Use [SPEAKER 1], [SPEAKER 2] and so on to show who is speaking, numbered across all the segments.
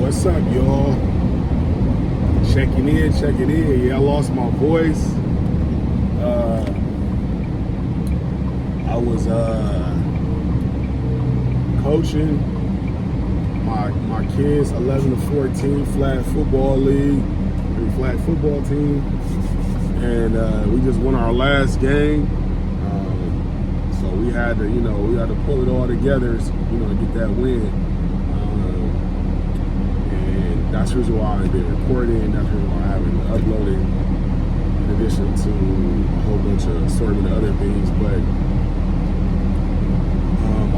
[SPEAKER 1] What's up, y'all? Checking in. Yeah, I lost my voice. I was coaching my kids, 11 to 14, flag football league, flag football team, and we just won our last game. So we had to pull it all together, to get that win. And that's the reason why I've been recording. That's the reason why I haven't been uploading, in addition to a whole bunch of assortment of other things. But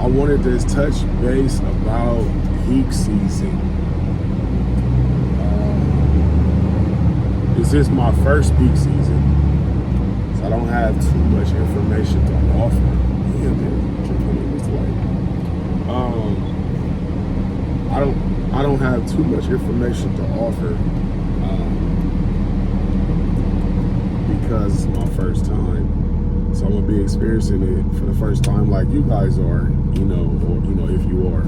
[SPEAKER 1] I wanted to touch base about peak season. This is my first peak season, so I don't have too much information to offer. I don't have too much information to offer because it's my first time. So I'm gonna be experiencing it for the first time, like you guys are, or if you are.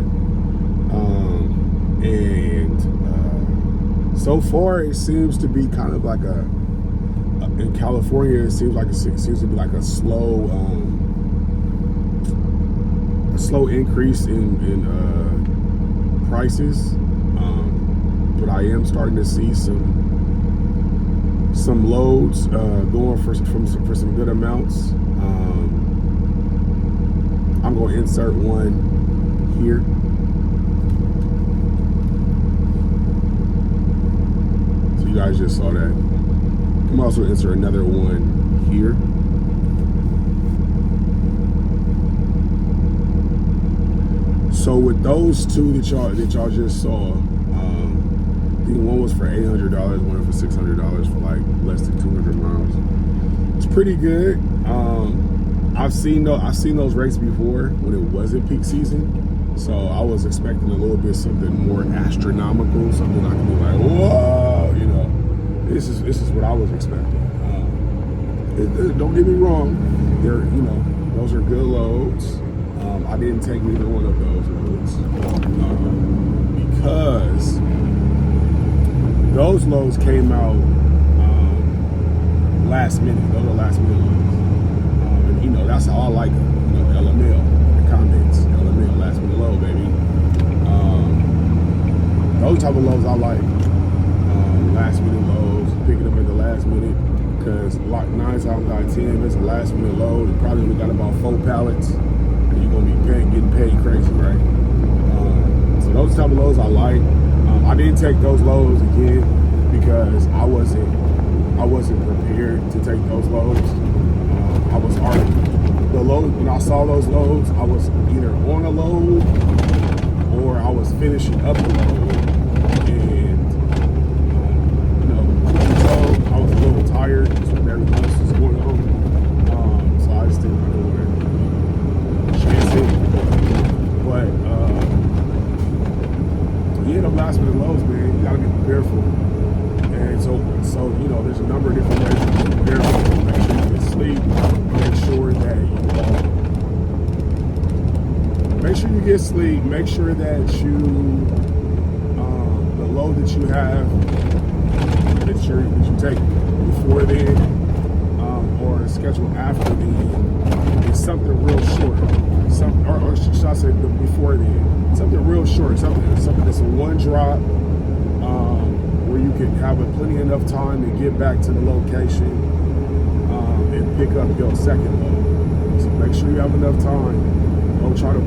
[SPEAKER 1] So far, it seems to be kind of like in California, it seems to be like a slow increase in prices. But I am starting to see some loads going for some good amounts. I'm going to insert one here. So you guys just saw that. I'm also insert another one here. So with those two that y'all just saw, I think one was for $800, one for $600 for like less than 200 miles. It's pretty good. I've seen those rates before when it wasn't peak season, so I was expecting a little bit something more astronomical, something I can be like, whoa, this is what I was expecting. Don't get me wrong, those are good loads. I didn't take neither one of those loads because those loads came out last minute. Those are last minute loads. And that's how I like them. LML, the comments, LML, last minute load, baby. Those type of loads I like. Last minute loads, picking up at the last minute, because like 9 times out of 10, if it's a last minute load, it probably only got about 4 pallets. You're gonna be getting paid crazy, right? So those type of loads I like. I didn't take those loads again because I wasn't prepared to take those loads. I was already when I saw those loads, I was either on a load or I was finishing up the load, and I was a little tired just with everything else was going on. So I just didn't want to chance it. But the last minute loads, man, you gotta be prepared for it. And so there's a number of different ways to prepare for it. Make sure you get sleep. Make sure that you get sleep. Make sure that the load that you have that you take before then or schedule after then is something real short. Or should I say before then? Something real short. Something that's a one drop. Where you can have plenty enough time to get back to the location and pick up your second load. So make sure you have enough time. Don't try to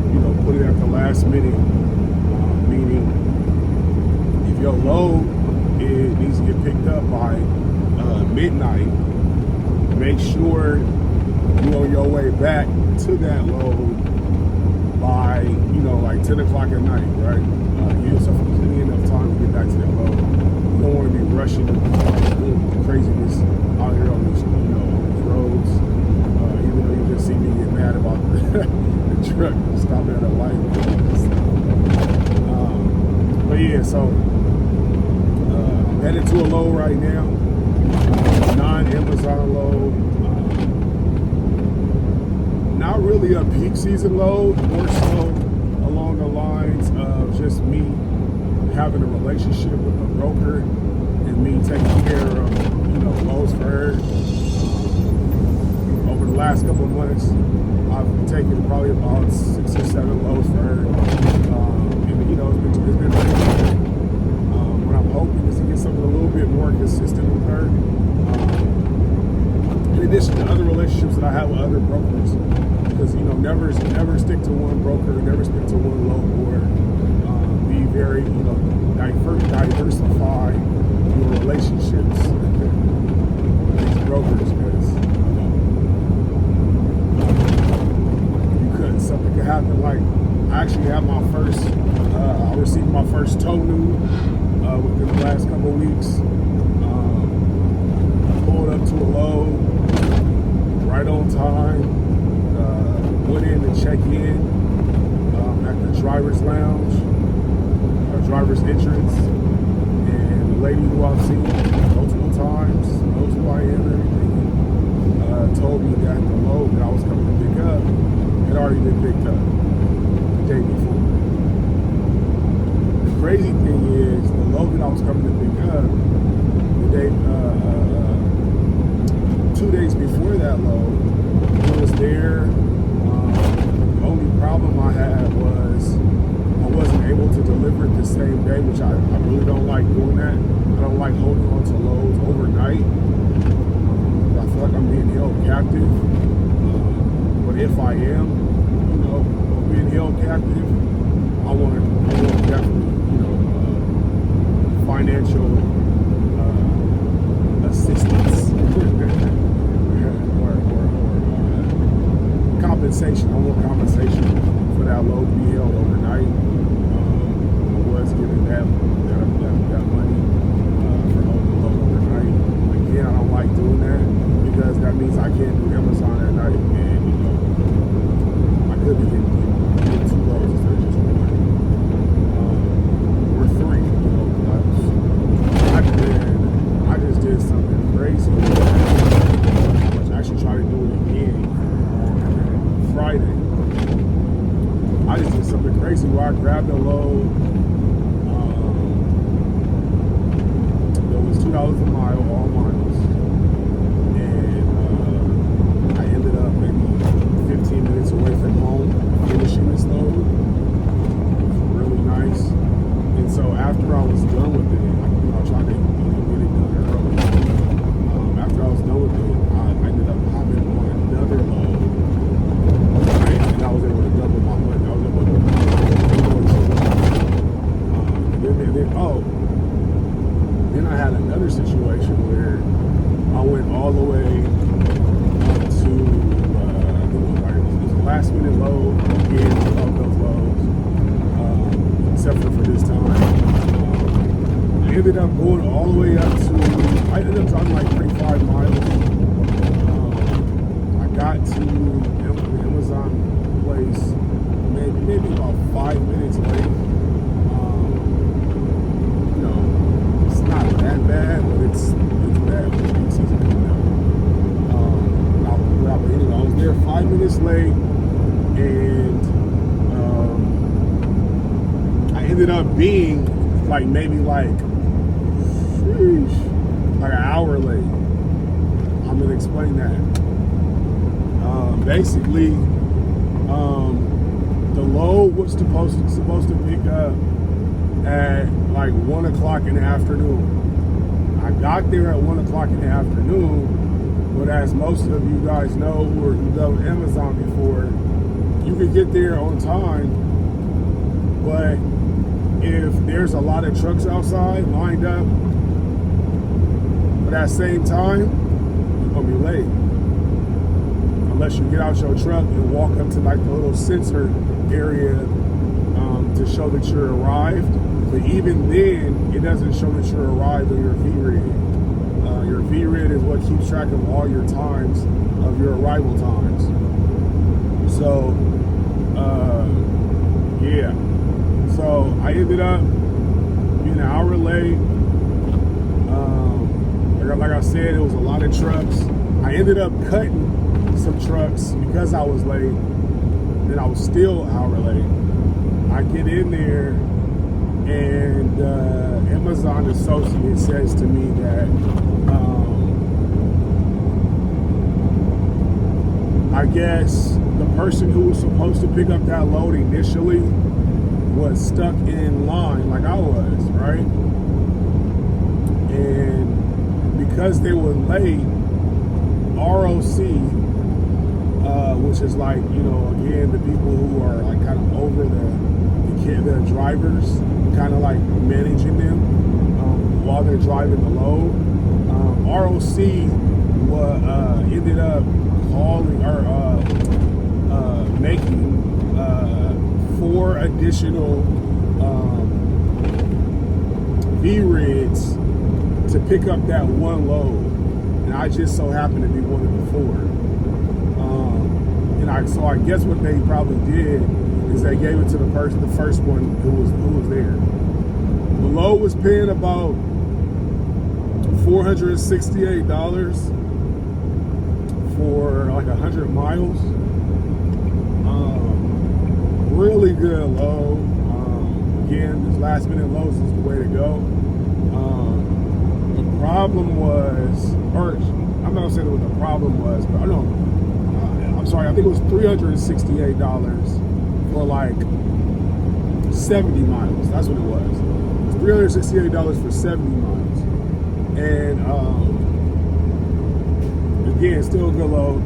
[SPEAKER 1] put it at the last minute. Meaning, if your load needs to get picked up by midnight, make sure you're on your way back to that load by like 10 o'clock at night, right? Give yourself plenty enough time to get back to that load. You don't want to be rushing doing craziness out here on these roads. Even though you just see me get mad about the truck stopping at a light. But yeah, so I'm headed to a load right now. Non-Amazon load. Not really a peak season load, more so along the lines of just me having a relationship with a broker and me taking care of, loads for her. Over the last couple of months, I've taken probably about 6 or 7 loads for her. And it's been really good. What I'm hoping is to get something a little bit more consistent with her. In addition to other relationships that I have with other brokers. Because, never stick to one broker, never stick to one load board. Be very, diversify your relationships with these brokers, because something could happen. Like, I actually have I received my first tow new within the last couple of weeks. I pulled up to a load right on time. Went in to check in at the driver's lounge, driver's entrance, and the lady who I've seen multiple times, knows who I am and everything, told me that the load that I was coming to pick up had already been picked up the day before. The crazy thing is, the load that I was coming to pick up the day, 2 days before that load, it was there. The only problem I had was I wasn't able to deliver it the same day, which I really don't like doing that. I don't like holding on to loads overnight. I feel like I'm being held captive. But if I am, being held captive, I want definitely, financial assistance or compensation. I want compensation for that load to be held overnight. I was given that money for holding the load overnight. Again, I don't like doing that because that means I can't do Amazon at night, and I could be getting 2 loads instead of just 1, or 3. I just did something crazy. I actually tried to do it again Friday. I just did something crazy where I grabbed a load that was $2 a mile, all miles, and I ended up maybe 15 minutes away from home finishing this load. It was really nice. And so after I was done with it, I tried to get it done early. After I was done with it, I ended up hopping on another load. And I was able to double my money. I was able to double my then I had another situation where I went all the way to, it was a last minute load. Again, I love those loads, except for this time. I ended up going all the way up to, I ended up driving like 35 miles. I got to the Amazon place maybe about 5 minutes late. It's not that bad, but it's bad. Anyway, I was there 5 minutes late, and I ended up being maybe an hour late. I'm gonna explain that. Basically, the load was supposed to pick up at 1 o'clock in the afternoon. I got there at 1 o'clock in the afternoon, but as most of you guys know, or you've done Amazon before, you can get there on time, but if there's a lot of trucks outside lined up for that same time, you're gonna be late. Unless you get out your truck and walk up to the little sensor area to show that you're arrived. But even then, it doesn't show that you're arrived on your VRID. Your VRID is what keeps track of all your times, of your arrival times. So, yeah. So I ended up being an hour late. Like I said, it was a lot of trucks. I ended up cutting some trucks because I was late, and I was still an hour late. I get in there, And Amazon associate says to me that I guess the person who was supposed to pick up that load initially was stuck in line like I was, right? And because they were late, ROC, which is like, you know, again, the people who are like kind of over the drivers, kind of like managing them while they're driving the load. ROC ended up calling or making 4 additional V-rigs to pick up that one load, and I just so happened to be one of the 4. So I guess what they probably did is they gave it to the first one who was there. The load was paying about $468 for like 100 miles. Really good load. Again, this last minute loads is the way to go. The problem was, or I'm not saying what the problem was, but I don't know. I'm sorry, I think it was $368 for like 70 miles. That's what it was. It was $368 for 70 miles. And again, still a good load.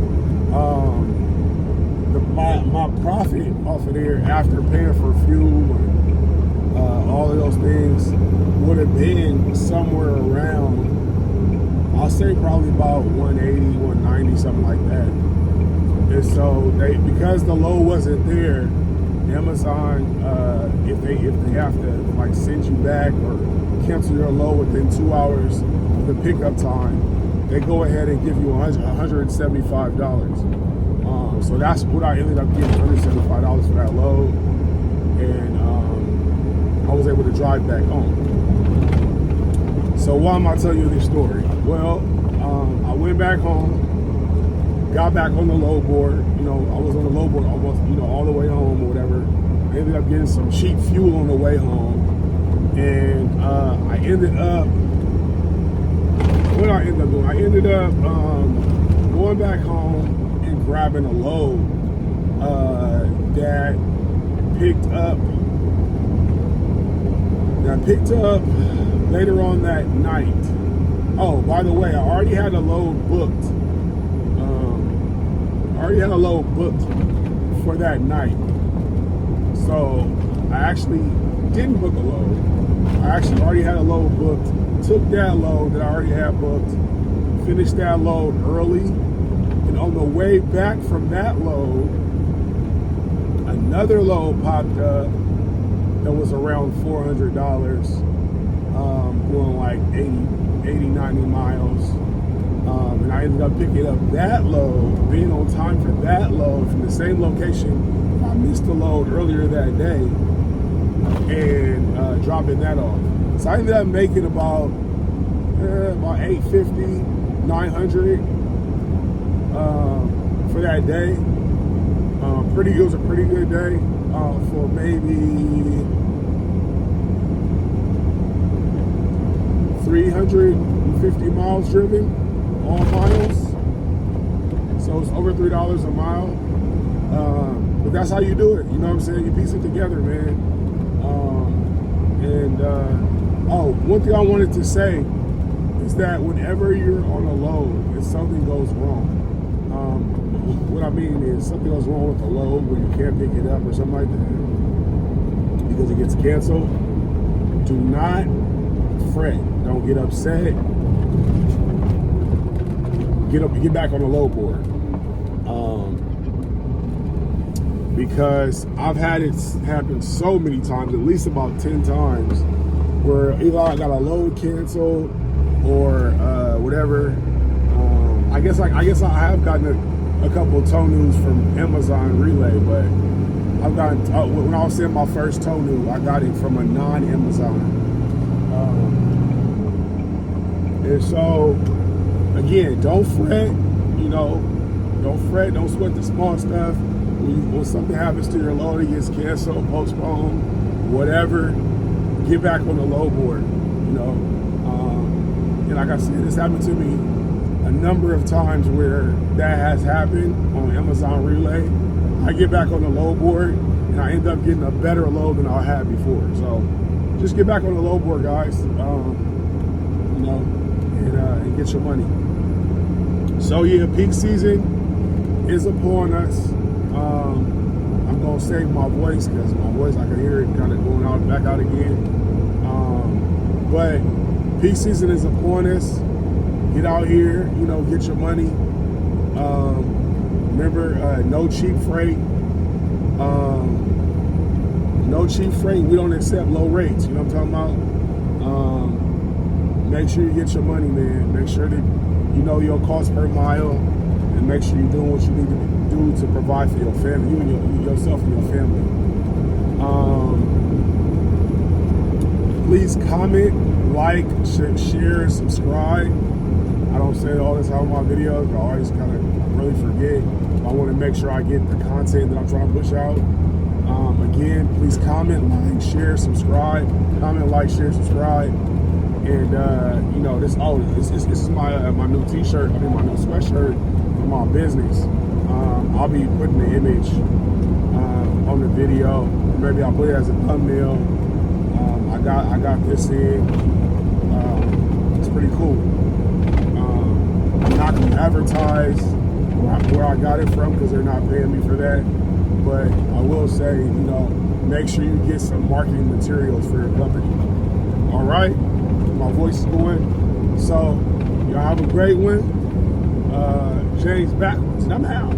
[SPEAKER 1] My profit off of there after paying for fuel and all of those things would have been somewhere around, I'll say probably about 180, 190, something like that. And so because the load wasn't there, Amazon, if they have to like send you back or cancel your load within 2 hours of the pickup time, they go ahead and give you $175. So that's what I ended up getting, $175 for that load, and I was able to drive back home. So why am I telling you this story? Well, I went back home. Got back on the load board. You know, I was on the load board almost, you know, all the way home or whatever. I ended up getting some cheap fuel on the way home. And I ended up, what did I end up doing? I ended up going back home and grabbing a load that picked up later on that night. Oh, by the way, I already had a load booked. For that night. So I actually didn't book a load. I actually already had a load booked. Took that load that I already had booked, finished that load early, and on the way back from that load, another load popped up that was around $400, going like 80, 90 miles. And I ended up picking up that load, being on time for that load from the same location. I missed the load earlier that day and dropping that off. So I ended up making about $850, $900 for that day. It was a pretty good day for maybe 350 miles driven. All miles, so it's over $3 a mile, but that's how you do it, you know what I'm saying? You piece it together, man. One thing I wanted to say is that whenever you're on a load and something goes wrong, what I mean is something goes wrong with the load where you can't pick it up or something like that because it gets canceled, do not fret, don't get upset. Get back on the load board, because I've had it happen so many times, at least about 10 times, where either I got a load canceled or whatever. I guess I have gotten a couple of tow news from Amazon Relay, but I've gotten when I was sending my first tow news, I got it from a non-Amazon, and so. Again, don't fret, don't sweat the small stuff. When something happens to your load, it gets canceled, postponed, whatever, get back on the low board, you know. And like I said, this happened to me a number of times where that has happened on Amazon Relay. I get back on the low board and I end up getting a better load than I had before. So just get back on the low board, guys, you know, and get your money. So yeah, peak season is upon us. I'm gonna save my voice because my voice, I can hear it kind of going out, back out again. But peak season is upon us. Get out here, you know, get your money. Remember, no cheap freight. No cheap freight. We don't accept low rates. You know what I'm talking about? Make sure you get your money, man. Make sure that you know your cost per mile, and make sure you're doing what you need to do to provide for your family, you and yourself and your family. Please comment, like, share, subscribe. I don't say it all the time in my videos. I always kind of really forget. I want to make sure I get the content that I'm trying to push out. Again, please comment, like, share, subscribe. Comment, like, share, subscribe. And you know, this is my my new T-shirt. I mean, my new sweatshirt for my business. I'll be putting the image on the video. Maybe I'll put it as a thumbnail. I got this in. It's pretty cool. I'm not going to advertise where I got it from because they're not paying me for that. But I will say, you know, make sure you get some marketing materials for your company. All right? My voice is going. So, y'all have a great one. James backwards, and I'm out.